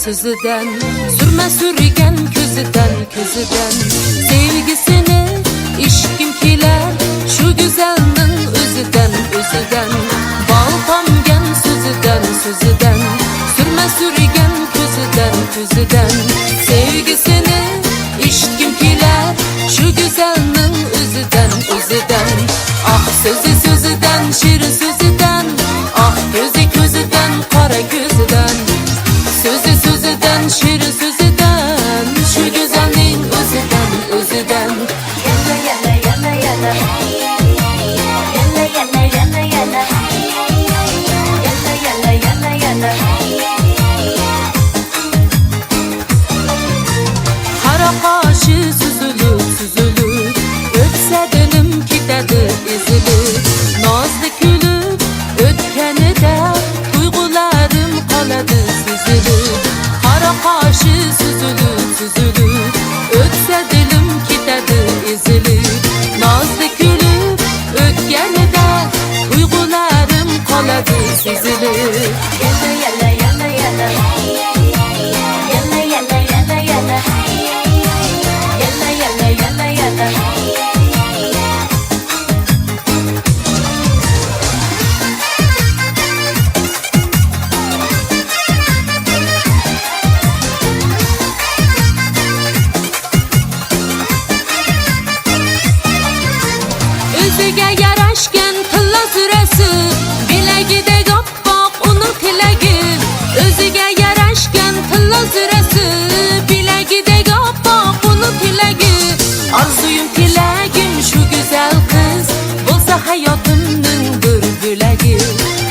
Sözüden, sürme sürgen közüden sevgisini işkimkiler şu güzelnin özüden baltam gen sözüden sürme sürgen közüden sevgisini işkimkiler şu güzelnin özüden ah sözüden şirin sözüden ah közüden kara gözüden sözüden şirin sözüden şu güzelliğin özüden yana yana yana yana yana yana yana yana yana yana yana yana kara kaşı süzülür ötse dilim kitedi ezilir nazlı gülüp ötkeni de duygularım kaladı süzülür kara kaşı süzülür ötse dilim kitedi ezilir nazlı gülüp ötkeni de duygularım kaladı süzülür yana yana yana yana yana yana yana yana yana yana yana yana Özüge yaraşken kılla süresi bilagide gapbaq onun tilagi özüge yaraşken kılla süresi bilagide gapbaq onun tilagi arzuyum tilagim şu güzel kız bolsa hayatımның bir bölegi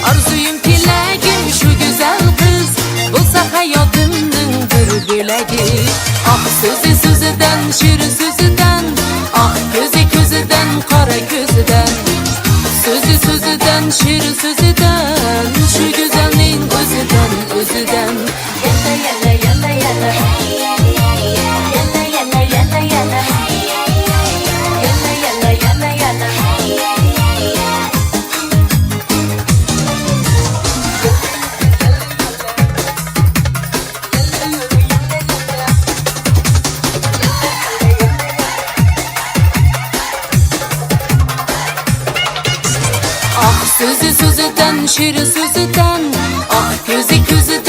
arzuyum tilagim şu güzel kız bolsa hayatımның bir bölegi ah sözüden şirin sözüden ah közüden kara gözüden sözüden şirin sözüden şu güzelliğin özüden yana yana yana yana yana yana yana yana yana yana yana yana ah sözüden şirin sözüden ah közüden